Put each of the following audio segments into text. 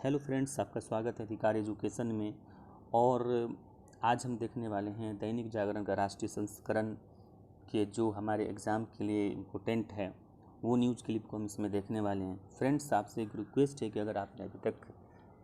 Hello friends, आपका स्वागत है अधिकार एजुकेशन में। और आज हम देखने वाले हैं दैनिक जागरण का राष्ट्रीय संस्करण के जो हमारे एग्ज़ाम के लिए इम्पोर्टेंट है वो न्यूज़ क्लिप को हम इसमें देखने वाले हैं। फ्रेंड्स, आपसे एक रिक्वेस्ट है कि अगर आपने अभी तक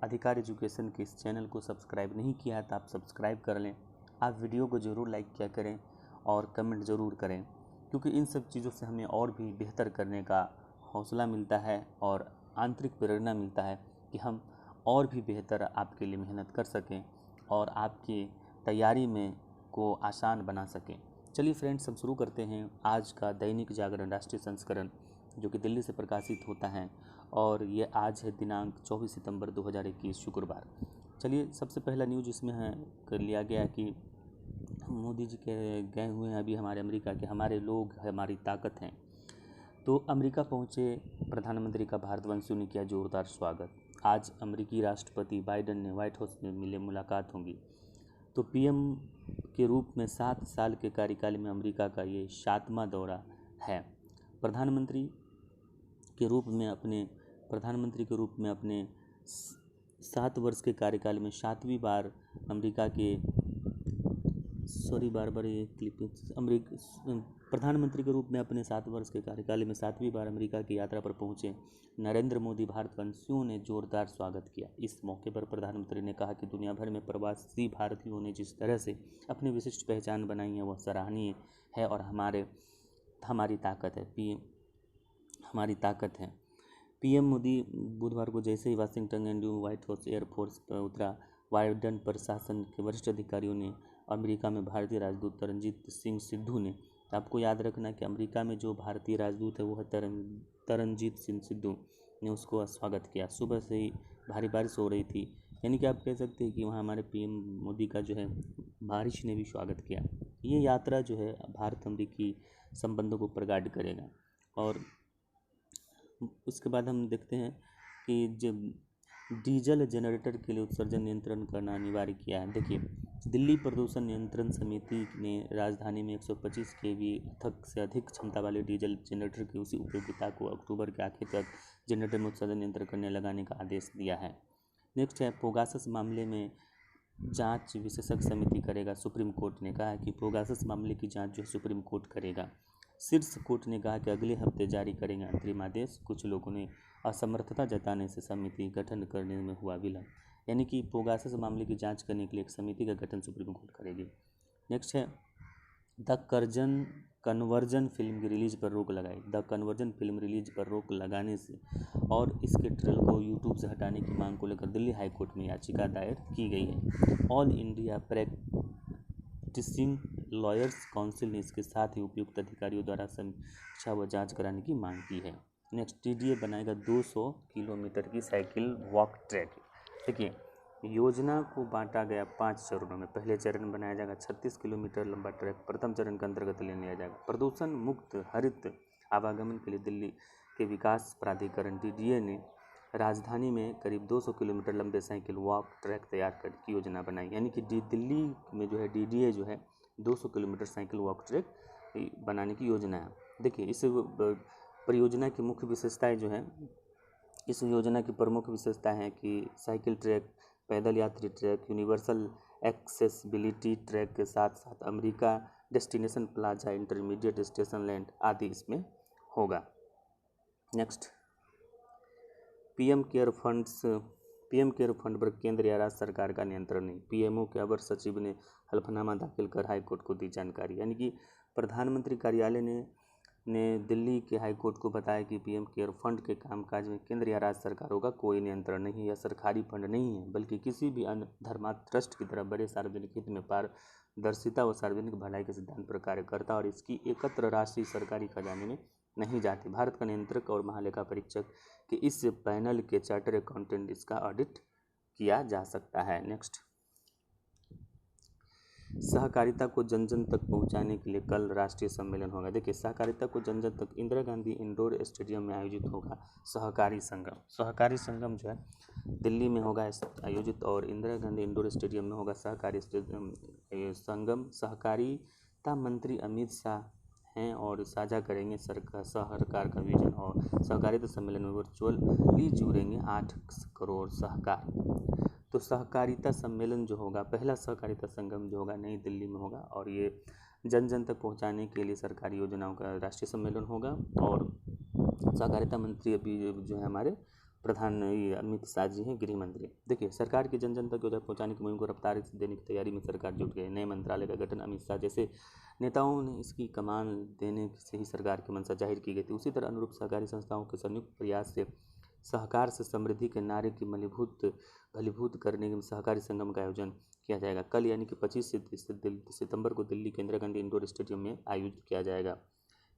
अधिकार एजुकेशन के इस चैनल को सब्सक्राइब नहीं किया है तो आप सब्सक्राइब कर लें। आप वीडियो को ज़रूर लाइक किया करें और कमेंट ज़रूर करें, क्योंकि इन सब चीज़ों से हमें और भी बेहतर करने का हौसला मिलता है और आंतरिक प्रेरणा मिलता है कि हम और भी बेहतर आपके लिए मेहनत कर सकें और आपकी तैयारी में को आसान बना सकें। चलिए फ्रेंड्स, हम शुरू करते हैं आज का दैनिक जागरण राष्ट्रीय संस्करण, जो कि दिल्ली से प्रकाशित होता है और ये आज है दिनांक 24 सितंबर 2021 शुक्रवार। चलिए, सबसे पहला न्यूज़ इसमें है कर लिया गया कि मोदी जी के गए हुए हैं अभी हमारे अमेरिका के, हमारे लोग हमारी ताकत हैं। तो अमेरिका पहुंचे प्रधानमंत्री का भारतवंशियों ने किया जोरदार स्वागत। आज अमेरिकी राष्ट्रपति बाइडेन ने व्हाइट हाउस में मुलाकात होगी। तो पीएम के रूप में 7 साल के कार्यकाल में अमेरिका का ये 7वां दौरा है। प्रधानमंत्री के रूप में अपने 7 वर्ष के कार्यकाल में 7वीं बार अमेरिका के प्रधानमंत्री के रूप में अपने 7 वर्ष के कार्यकाल में 7वीं बार अमेरिका की यात्रा पर पहुंचे नरेंद्र मोदी भारतवंशियों ने जोरदार स्वागत किया। इस मौके पर प्रधानमंत्री ने कहा कि दुनिया भर में प्रवासी भारतीयों ने जिस तरह से अपनी विशिष्ट पहचान बनाई है वह सराहनीय है और हमारी ताकत है। पीएम मोदी बुधवार को जैसे ही Washington and White House air force पर उतरा, बाइडेन प्रशासन के वरिष्ठ अधिकारियों ने अमेरिका में भारतीय राजदूत तरनजीत सिंह सिद्धू ने, आपको याद रखना कि अमेरिका में जो भारतीय राजदूत है वो है तरनजीत सिंह सिद्धू ने उसको स्वागत किया। सुबह से ही भारी बारिश हो रही थी, यानी कि आप कह सकते हैं कि वहाँ हमारे पीएम मोदी का जो है बारिश ने भी स्वागत किया। ये यात्रा जो है भारत अमेरिकी संबंधों को प्रगाढ़ करेगा। और उसके बाद हम देखते हैं कि जब डीजल जनरेटर के लिए उत्सर्जन नियंत्रण करना अनिवार्य किया है। देखिए, दिल्ली प्रदूषण नियंत्रण समिति ने राजधानी में 125 केवी से अधिक क्षमता वाले डीजल जनरेटर की उसी उपयोगिता को अक्टूबर के आखिर तक जनरेटर में उत्सर्जन नियंत्रण करने लगाने का आदेश दिया है। नेक्स्ट है, पोगासस मामले में जांच विशेषज्ञ समिति करेगा। सुप्रीम कोर्ट ने कहा है कि पोगासस मामले की जांच जो सुप्रीम कोर्ट करेगा। शीर्ष कोर्ट ने कहा कि अगले हफ्ते जारी करेंगे अंतरिम आदेश। कुछ लोगों ने असमर्थता जताने से समिति गठन करने में हुआ विलंब, यानी कि पोगासस मामले की जांच करने के लिए एक समिति का गठन सुप्रीम कोर्ट करेगी। नेक्स्ट है, द कन्वर्जन फिल्म की रिलीज पर रोक लगाई। द कन्वर्जन फिल्म रिलीज पर रोक लगाने से और इसके ट्रेलर को यूट्यूब से हटाने की मांग को लेकर दिल्ली हाई कोर्ट में याचिका दायर की गई है। All India practising lawyers council ने इसके साथ ही उपयुक्त अधिकारियों द्वारा समीक्षा व जांच कराने की मांग की है। नेक्स्ट, टीडीए बनाएगा 200 किलोमीटर की साइकिल वॉक ट्रैक। देखिए, योजना को बांटा गया 5 चरणों में। पहले चरण में बनाया जाएगा 36 किलोमीटर लंबा ट्रैक। प्रथम चरण के अंतर्गत ले लिया जाएगा प्रदूषण मुक्त हरित आवागमन के लिए दिल्ली के विकास प्राधिकरण डीडीए ने राजधानी में करीब 200 किलोमीटर लंबे साइकिल वॉक ट्रैक तैयार करने की योजना बनाई, यानी कि दिल्ली में जो है डीडीए जो है 200 किलोमीटर साइकिल वॉक ट्रैक बनाने की योजना है। देखिए, इस परियोजना की मुख्य विशेषताएं जो हैं, इस योजना की प्रमुख विशेषता है कि साइकिल ट्रैक, पैदल यात्री ट्रैक, यूनिवर्सल एक्सेसिबिलिटी ट्रैक के साथ साथ America destination plaza, intermediate station land आदि इसमें होगा। नेक्स्ट, पीएम केयर फंड पर केंद्र या राज्य सरकार का नियंत्रण नहीं। पीएमओ के अवर सचिव ने हल्फनामा दाखिल कर हाईकोर्ट को दी जानकारी, यानी कि प्रधानमंत्री कार्यालय ने दिल्ली के हाईकोर्ट को बताया कि पीएम केयर फंड के कामकाज में केंद्र या राज्य सरकारों का कोई नियंत्रण नहीं है। यह सरकारी फंड नहीं है, बल्कि किसी भी अन्य धर्मार्थ ट्रस्ट की तरह बड़े सार्वजनिक हित में पारदर्शिता व सार्वजनिक भलाई के सिद्धांत पर कार्य करता और इसकी एकत्र राशि सरकारी खजाने में नहीं जाती। भारत का नियंत्रक और महालेखा परीक्षक के इस पैनल के चार्टर अकाउंटेंट इसका ऑडिट किया जा सकता है। नेक्स्ट, सहकारिता को जन जन तक पहुंचाने के लिए कल राष्ट्रीय सम्मेलन होगा। देखिए, सहकारिता को जन जन तक इंदिरा गांधी इंडोर स्टेडियम में आयोजित होगा सहकारी संगम जो है दिल्ली में होगा आयोजित और इंदिरा गांधी इंडोर स्टेडियम में होगा सहकारी संगम। सहकारिता मंत्री अमित शाह हैं और साझा करेंगे सरकार का विजन। और सहकारिता सम्मेलन में वर्चुअली जुड़ेंगे 8 करोड़ सहकार। तो सहकारिता सम्मेलन जो होगा, पहला सहकारिता संगम जो होगा नई दिल्ली में होगा, और ये जन जन तक पहुंचाने के लिए सरकारी योजनाओं का राष्ट्रीय सम्मेलन होगा। और सहकारिता मंत्री अभी जो है हमारे प्रधान अमित शाह जी हैं, गृह मंत्री। देखिए, सरकार की जन जन तक योजना पहुंचाने की मुहिम को रफ्तार देने की तैयारी में सरकार जुट गई। नए मंत्रालय का गठन अमित शाह जैसे नेताओं ने इसकी कमान देने से ही सरकार की मंशा जाहिर की गई थी। उसी तरह अनुरूप सहकारी संस्थाओं के संयुक्त प्रयास से सहकार से समृद्धि के नारे की भलीभूत करने के सहकारी संगम का आयोजन किया जाएगा। कल यानी कि 25 सितंबर को दिल्ली के इंदिरा गांधी इंडोर स्टेडियम में आयोजित किया जाएगा।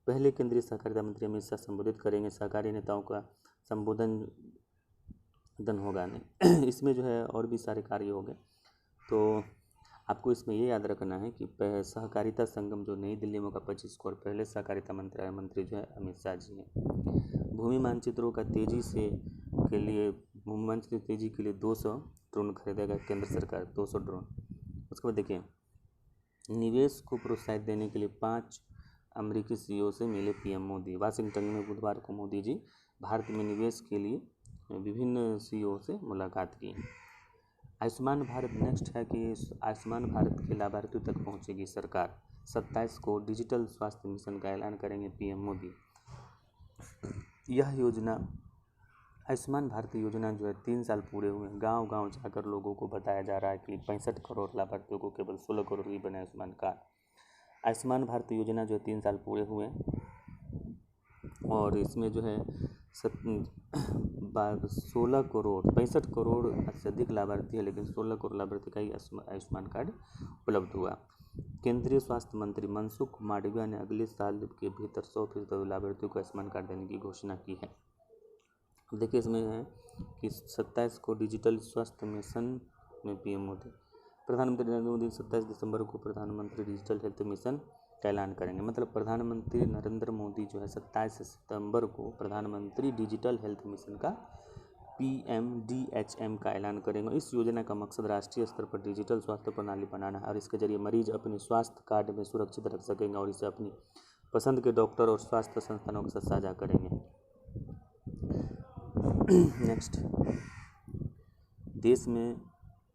पहले केंद्रीय सहकारिता मंत्री अमित शाह संबोधित करेंगे। सहकारी नेताओं का संबोधन होगा नहीं इसमें जो है और भी सारे कार्य हो गए। तो आपको इसमें ये याद रखना है कि सहकारिता संगम जो नई दिल्ली में होगा 25 को, और पहले सहकारिता मंत्री जो है अमित शाह जी हैं। भूमि मानचित्रों का तेजी के लिए 200 ड्रोन खरीदेगा केंद्र सरकार, 200 ड्रोन। उसके बाद देखिए, निवेश को प्रोत्साहित देने के लिए 5 अमेरिकी सीईओ से मिले पीएम मोदी। वाशिंगटन में बुधवार को मोदी जी भारत में निवेश के लिए विभिन्न सीईओ से मुलाकात की। आयुष्मान भारत नेक्स्ट है कि आयुष्मान भारत के लाभार्थियों तक पहुंचेगी सरकार। 27 को डिजिटल स्वास्थ्य मिशन का ऐलान करेंगे पीएम मोदी। यह योजना, आयुष्मान भारत योजना जो है 3 साल पूरे हुए, गांव-गांव जाकर लोगों को बताया जा रहा है कि 65 करोड़ लाभार्थियों को केवल 16 करोड़ ही बने आयुष्मान कार्ड। आयुष्मान भारत योजना जो है 3 साल पूरे हुए, और इसमें जो है 16 करोड़ 65 करोड़ से अधिक लाभार्थी है, लेकिन 16 करोड़ लाभार्थी का ही आयुष्मान कार्ड उपलब्ध हुआ। केंद्रीय स्वास्थ्य मंत्री मनसुख मांडविया ने अगले साल के भीतर 100% लाभार्थियों को आयुष्मान कार्ड देने की घोषणा की है। देखिए, इसमें है कि 27 को डिजिटल स्वास्थ्य मिशन में पीएम मोदी, प्रधानमंत्री नरेंद्र मोदी 27 दिसंबर को प्रधानमंत्री डिजिटल हेल्थ मिशन का ऐलान करेंगे। मतलब प्रधानमंत्री नरेंद्र मोदी जो है 27 सितंबर को प्रधानमंत्री डिजिटल हेल्थ मिशन का PMDHM का ऐलान करेंगे। इस योजना का मकसद राष्ट्रीय स्तर पर डिजिटल स्वास्थ्य प्रणाली बनाना है, और इसके जरिए मरीज अपने स्वास्थ्य कार्ड में सुरक्षित रख सकेंगे और इसे अपनी पसंद के डॉक्टर और स्वास्थ्य संस्थानों के साथ साझा करेंगे। नेक्स्ट, देश में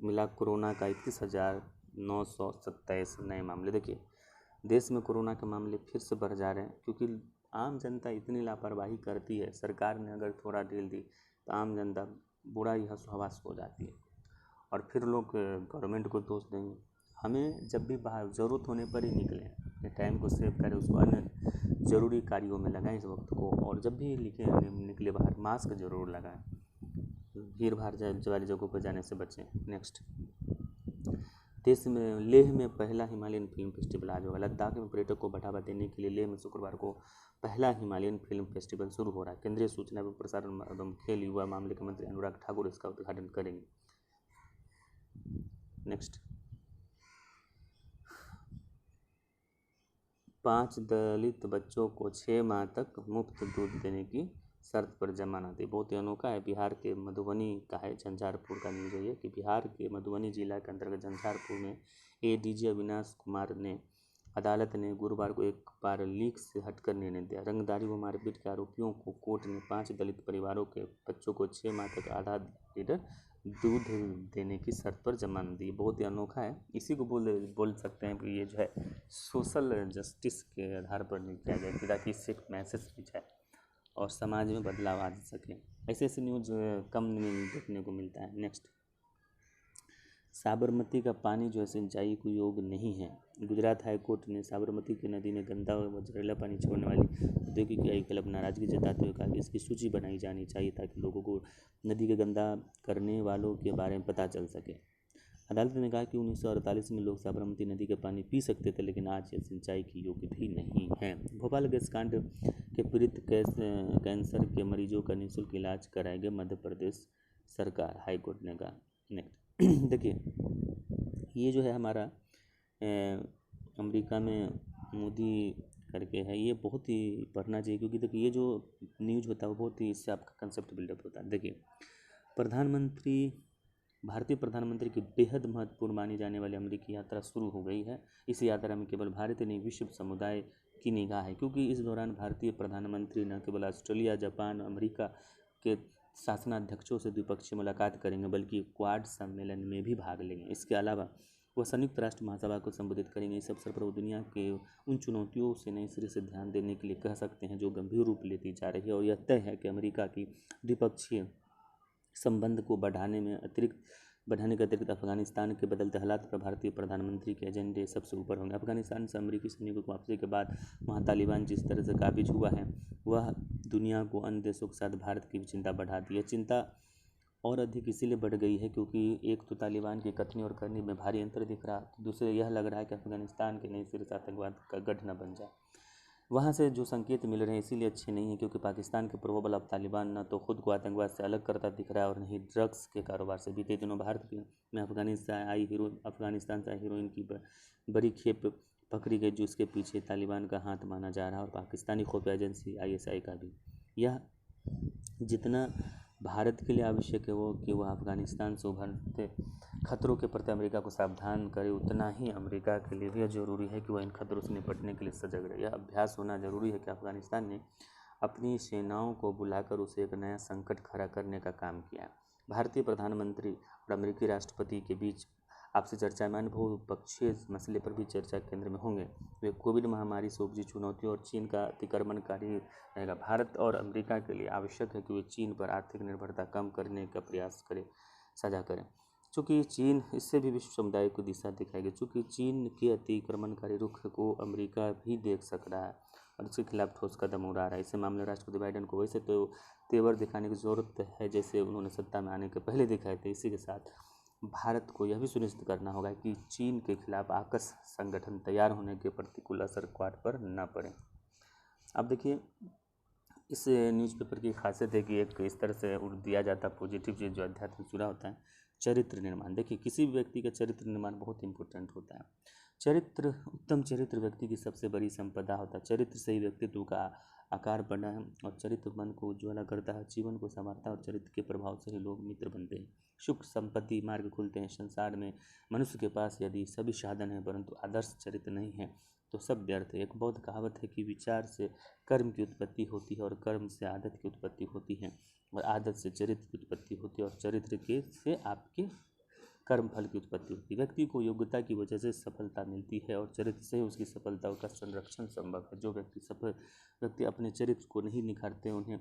मिला कोरोना का 31,927 नए मामले। देखिए, देश में कोरोना के मामले फिर से बढ़ जा रहे हैं, क्योंकि आम जनता इतनी लापरवाही करती है। सरकार ने अगर थोड़ा ढील दी तो आम जनता बुरा ही हवास हो जाती है, और फिर लोग गवर्नमेंट को दोष देंगे। हमें जब भी बाहर ज़रूरत होने पर ही निकलें, अपने टाइम को सेव करें, उसको अन्य ज़रूरी कार्यों में लगाएं इस वक्त को, और जब भी निकले बाहर मास्क ज़रूर लगाएं, भीड़ भाड़ वाली जगहों पर जाने से बचें। नेक्स्ट, देश में लेह में पहला हिमालयन फिल्म फेस्टिवल आज होगा। लद्दाख में पर्यटक को बढ़ावा देने के लिए लेह में शुक्रवार को पहला हिमालयन फिल्म फेस्टिवल शुरू हो रहा है। केंद्रीय सूचना एवं प्रसारण एवं खेल युवा मामले के मंत्री अनुराग ठाकुर इसका उद्घाटन करेंगे। नेक्स्ट, 5 दलित बच्चों को 6 माह तक मुफ्त दूध देने की शर्त पर जमानत। बहुत ही अनोखा है। बिहार के मधुबनी का है, झंझारपुर का न्यूज़ है ये, कि बिहार के मधुबनी जिला के अंतर्गत झंझारपुर में ADG अविनाश कुमार ने अदालत ने गुरुवार को एक बार लीक से हटकर निर्णय दिया। रंगदारी व मारपीट के आरोपियों को कोर्ट ने 5 दलित परिवारों के बच्चों को 6 माह तक आधा लीटर दूध देने की शर्त पर जमानत दी। बहुत ही अनोखा है। इसी को बोल सकते हैं कि ये जो है सोशल जस्टिस के आधार पर किया गया, ताकि इससे एक मैसेज भी जाए और समाज में बदलाव आ सके। ऐसे न्यूज़ कम देखने को मिलता है। नेक्स्ट, साबरमती का पानी जो है सिंचाई को योग्य नहीं है। गुजरात हाईकोर्ट ने साबरमती की नदी में गंदा व जहरीला पानी छोड़ने वाली औद्योगिक इकाई के खिलाफ नाराजगी जताते हुए कहा कि इसकी सूची बनाई जानी चाहिए, ताकि लोगों को नदी के गंदा करने वालों के बारे में पता चल सके। अदालत ने कहा कि 1948 में लोग साबरमती नदी का पानी पी सकते थे, लेकिन आज यह सिंचाई की योग्य भी नहीं है। भोपाल गैस कांड के पीड़ित कैंसर के मरीजों का निःशुल्क इलाज कराएगी मध्य प्रदेश सरकार, हाईकोर्ट ने कहा। नेक्स्ट, देखिए, ये जो है हमारा अमेरिका में मोदी करके है, ये बहुत ही पढ़ना चाहिए, क्योंकि देखिए ये जो न्यूज़ होता है वो बहुत ही, इससे आपका कंसेप्ट बिल्डअप होता है। देखिए, भारतीय प्रधानमंत्री की बेहद महत्वपूर्ण मानी जाने वाली अमेरिकी यात्रा शुरू हो गई है। इस यात्रा में केवल भारत नहीं, विश्व समुदाय की निगाह है, क्योंकि इस दौरान भारतीय प्रधानमंत्री न केवल ऑस्ट्रेलिया, जापान, अमेरिका के शासनाध्यक्षों से द्विपक्षीय मुलाकात करेंगे बल्कि क्वाड सम्मेलन में भी भाग लेंगे। इसके अलावा वह संयुक्त राष्ट्र महासभा को संबोधित करेंगे। इस अवसर पर वो दुनिया के उन चुनौतियों से नए सिरे से ध्यान देने के लिए कह सकते हैं जो गंभीर रूप लेती जा रही है, और यह तय है कि अमेरिका की द्विपक्षीय संबंध को बढ़ाने के अतिरिक्त अफगानिस्तान के बदलते हालात पर भारतीय प्रधानमंत्री के एजेंडे सबसे ऊपर होंगे। अफगानिस्तान से अमेरिकी सैनिकों की वापसी के बाद वहाँ तालिबान जिस तरह से काबिज हुआ है, वह दुनिया को अन्य देशों के साथ भारत की भी चिंता बढ़ा दी है। चिंता और अधिक इसीलिए बढ़ गई है क्योंकि एक तो तालिबान की कथनी और करनी में भारी अंतर दिख रहा है, तो दूसरे यह लग रहा है कि अफगानिस्तान के नए सिरे से आतंकवाद का गढ़ न बन जाए। वहाँ से जो संकेत मिल रहे हैं इसीलिए अच्छे नहीं हैं क्योंकि पाकिस्तान के प्रोबल अब तालिबान न तो खुद को आतंकवाद से अलग करता दिख रहा है और नहीं ड्रग्स के कारोबार से। बीते दिनों भारत में अफगानिस्तान से आई हीरोइन की बड़ी खेप पकड़ी गई, जो इसके पीछे तालिबान का हाथ माना जा रहा है और पाकिस्तानी खुफिया एजेंसी ISI का भी। यह जितना भारत के लिए आवश्यक है वो कि वह अफगानिस्तान से उभरते खतरों के प्रति अमेरिका को सावधान करे, उतना ही अमेरिका के लिए भी जरूरी है कि वह इन खतरों से निपटने के लिए सजग रहे। यह अभ्यास होना जरूरी है कि अफगानिस्तान ने अपनी सेनाओं को बुलाकर उसे एक नया संकट खड़ा करने का काम किया है। भारतीय प्रधानमंत्री और अमेरिकी राष्ट्रपति के बीच आपसी चर्चा में अन्य बहुपक्षीय मसले पर भी चर्चा केंद्र में होंगे। वे कोविड महामारी से उपजी चुनौतियों और चीन का अतिक्रमणकारी रहेगा। भारत और अमेरिका के लिए आवश्यक है कि वे चीन पर आर्थिक निर्भरता कम करने का प्रयास साझा करें, चूँकि चीन इससे भी विश्व समुदाय को दिशा दिखाएगी। चूँकि चीन के अतिक्रमणकारी रुख को अमेरिका भी देख सक रहा है और इसके खिलाफ ठोस कदम उठा रहा है। इस मामले में राष्ट्रपति बाइडेन को वैसे तो तेवर दिखाने की ज़रूरत है जैसे उन्होंने सत्ता में आने के पहले दिखाए थे। इसी के साथ भारत को यह भी सुनिश्चित करना होगा कि चीन के खिलाफ आकस संगठन तैयार होने के प्रतिकूल असर क्वाड पर न पड़े। अब देखिए, इस न्यूज़पेपर की खासियत है कि एक इस तरह से उड़ दिया जाता पॉजिटिव चीज़ जो अध्यात्म जुड़ा होता है, चरित्र निर्माण। देखिए, किसी भी व्यक्ति का चरित्र निर्माण बहुत इंपॉर्टेंट होता है। उत्तम चरित्र व्यक्ति की सबसे बड़ी संपदा होता है। चरित्र से ही व्यक्तित्व का आकार बढ़ा है और चरित्र मन को उज्ज्वला करता है, जीवन को संवारता है और चरित्र के प्रभाव से ही लोग मित्र बनते हैं, सुख संपत्ति मार्ग खुलते हैं। संसार में मनुष्य के पास यदि सभी साधन हैं परंतु आदर्श चरित्र नहीं है तो सब व्यर्थ है। एक बौद्ध कहावत है कि विचार से कर्म की उत्पत्ति होती है और कर्म से आदत की उत्पत्ति होती है और आदत से चरित्र की उत्पत्ति होती है और चरित्र के से आपके कर्म फल की उत्पत्ति होती है। व्यक्ति को योग्यता की वजह से सफलता मिलती है और चरित्र से उसकी सफलता का संरक्षण संभव है। जो व्यक्ति अपने चरित्र को नहीं निखारते उन्हें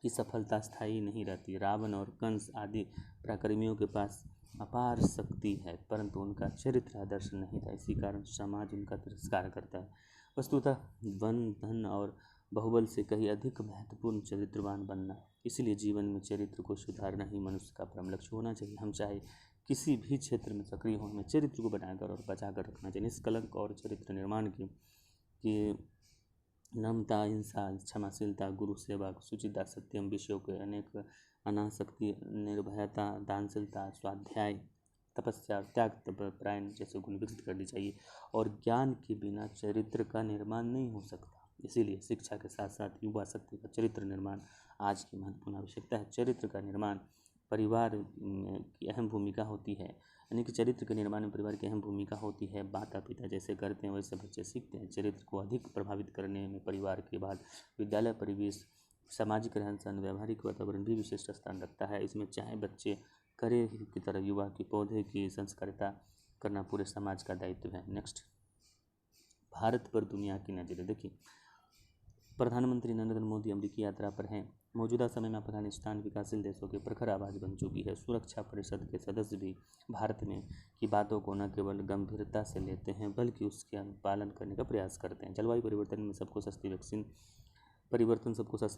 की सफलता स्थायी नहीं रहती। रावण और कंस आदि पराक्रमियों के पास अपार शक्ति है परंतु उनका चरित्र आदर्श नहीं था, इसी कारण समाज उनका तिरस्कार करता है। वस्तुतः वन धन और बहुबल से कहीं अधिक महत्वपूर्ण चरित्रवान बनना, इसलिए जीवन में चरित्र को सुधारना ही मनुष्य का परम लक्ष्य होना चाहिए। हम चाहे किसी भी क्षेत्र में सक्रिय हों, हमें चरित्र को बनाकर और बचाकर रखना चाहिए। निष्कलंक और चरित्र निर्माण की नम्रता, अहिंसा, क्षमाशीलता, गुरु सेवा, शुचिता, सत्यम, विषयों के अनेक अनासक्ति, निर्भयता, दानशीलता, स्वाध्याय, तपस्या, त्याग परायण जैसे गुण विकसित करनी चाहिए और ज्ञान के बिना चरित्र का निर्माण नहीं हो सकता। इसीलिए शिक्षा के साथ साथ युवा शक्ति का चरित्र निर्माण आज की महत्वपूर्ण आवश्यकता है। चरित्र का निर्माण परिवार की अहम भूमिका होती है, यानी कि चरित्र के निर्माण में परिवार की अहम भूमिका होती है। माता पिता जैसे करते हैं वैसे बच्चे सीखते हैं। चरित्र को अधिक प्रभावित करने में परिवार के बाद विद्यालय परिवेश, सामाजिक रहन सहन, व्यावहारिक वातावरण भी विशिष्ट स्थान रखता है। इसमें चाहे बच्चे करे की तरह युवा के पौधे की संस्कारिता करना पूरे समाज का दायित्व है। नेक्स्ट, भारत पर दुनिया की नज़रें। देखिए, प्रधानमंत्री नरेंद्र मोदी अमेरिकी यात्रा पर हैं। मौजूदा समय में अफगानिस्तान विकासशील देशों की प्रखर आवाज़ बन चुकी है। सुरक्षा परिषद के सदस्य भी भारत में की बातों को न केवल गंभीरता से लेते हैं बल्कि उसके पालन करने का प्रयास करते हैं। जलवायु परिवर्तन सबको सस्ती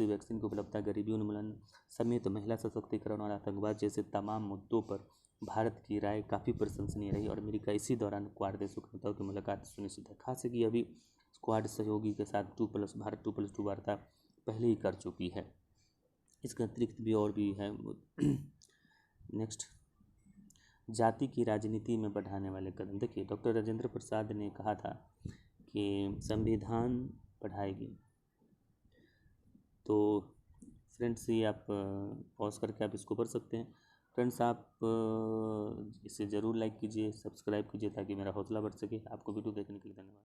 वैक्सीन की उपलब्धता, गरीबी उन्मूलन समेत महिला सशक्तिकरण और आतंकवाद जैसे तमाम मुद्दों पर भारत की राय काफ़ी प्रशंसनीय रही और अमेरिका इसी दौरान क्वाड देशों के नेताओं की मुलाकात सुनिश्चित है। खास है कि अभी क्वाड सहयोगी के साथ भारत 2+2 वार्ता पहले ही कर चुकी है। इसके अतिरिक्त भी और भी है। नेक्स्ट, जाति की राजनीति में बढ़ाने वाले कदम। देखिए, डॉक्टर राजेंद्र प्रसाद ने कहा था कि संविधान पढ़ाएगी। तो फ्रेंड्स, ये आप पॉज करके आप इसको पढ़ सकते हैं। फ्रेंड्स, आप इसे ज़रूर लाइक कीजिए, सब्सक्राइब कीजिए ताकि मेरा हौसला बढ़ सके। आपको वीडियो देखने के लिए धन्यवाद।